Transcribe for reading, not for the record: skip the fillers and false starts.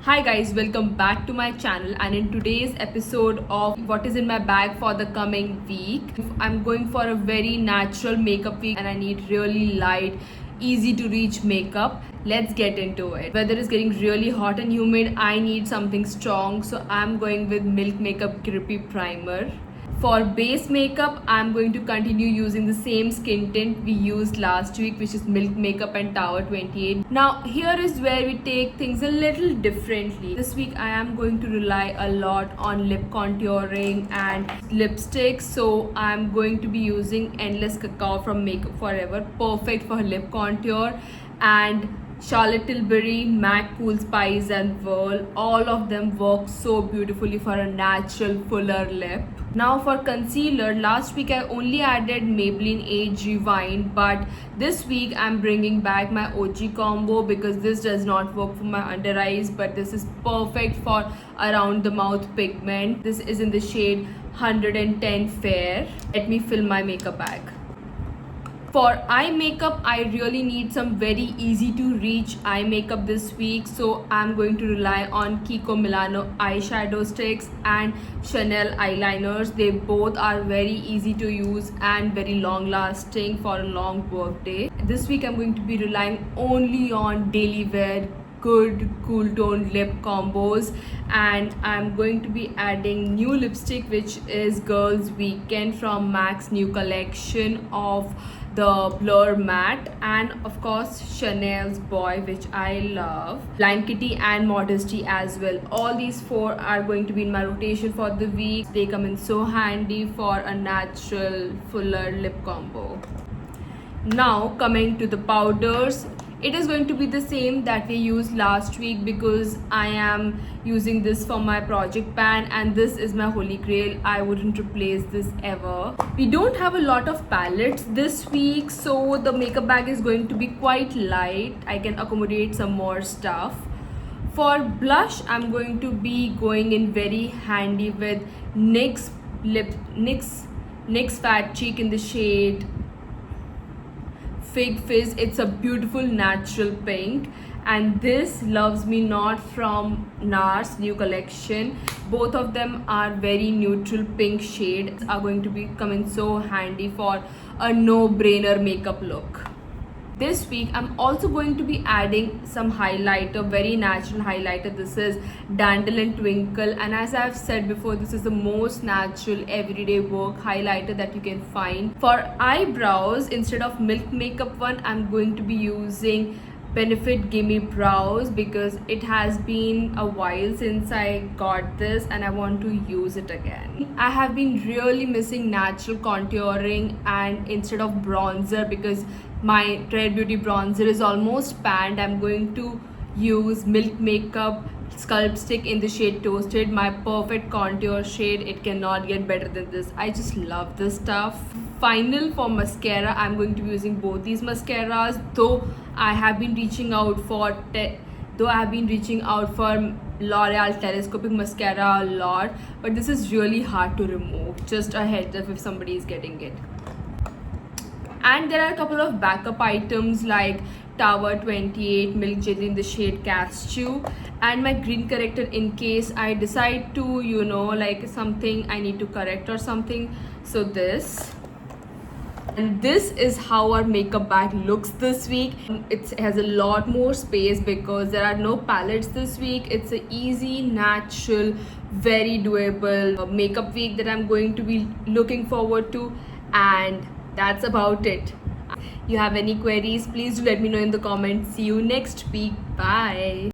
Hi guys, welcome back to my channel, and in today's episode of what is in my bag for the coming week, I'm going for a very natural makeup week and I need really light, easy to reach makeup. Let's get into it. Weather is getting really hot and humid. I need something strong, so I'm going with Milk Makeup Grippy Primer. For base makeup, I'm going to continue using the same skin tint we used last week, which is Milk Makeup and Tower 28. Now here is where we take things a little differently. This week I am going to rely a lot on lip contouring and lipsticks, so I'm going to be using Endless Cacao from Makeup Forever, perfect for lip contour, and Charlotte Tilbury, MAC Cool Spice and Whirl. All of them work so beautifully for a natural fuller lip. Now for concealer, last week I only added Maybelline Age Rewind, but this week I'm bringing back my OG combo because this does not work for my under eyes, but this is perfect for around the mouth pigment. This is in the shade 110 Fair. Let me fill my makeup bag. For eye makeup, I really need some very easy to reach eye makeup this week, so I'm going to rely on Kiko Milano eyeshadow sticks and Chanel eyeliners. They both are very easy to use and very long lasting for a long work day. This week I'm going to be relying only on daily wear good cool tone lip combos, and I'm going to be adding new lipstick, which is Girls Weekend from MAC's new collection of the Blur Matte, and of course Chanel's Boy, which I love, Blankety and Modesty as well. All these four are going to be in my rotation for the week. They come in so handy for a natural fuller lip combo. Now coming to the powders, it is going to be the same that we used last week because I am using this for my project pan, and this is my holy grail. I wouldn't replace this ever. We don't have a lot of palettes this week, so the makeup bag is going to be quite light. I can accommodate some more stuff. For blush, I'm going to be going in very handy with NYX Fat Cheek in the shade Fig Fizz. It's a beautiful natural pink, and this Loves Me Not from NARS new collection. Both of them are very neutral pink shades, are going to be coming so handy for a no-brainer makeup look. This week I'm also going to be adding some highlighter, very natural highlighter. This is Dandelion Twinkle, and as I've said before, this is the most natural everyday work highlighter that you can find. For eyebrows, instead of Milk Makeup one, I'm going to be using Benefit Gimme Brows because it has been a while since I got this and I want to use it again. I have been really missing natural contouring and instead of bronzer, because my Rare Beauty bronzer is almost panned, I'm going to use Milk Makeup Sculpt Stick in the shade Toasted, my perfect contour shade. It cannot get better than this. I just love this stuff. Final for mascara, I'm going to be using both these mascaras, though I have been reaching out for L'Oreal Telescopic Mascara a lot, but this is really hard to remove. Just a heads up if somebody is getting it. And there are a couple of backup items like Tower 28 Milk Jelly in the shade Cashew, and my green corrector in case I decide to, like something I need to correct or something. So this. And this is how our makeup bag looks this week. It has a lot more space because there are no palettes this week. It's an easy, natural, very doable makeup week that I'm going to be looking forward to, and that's about it. You have any queries, please do let me know in the comments. See you next week. Bye.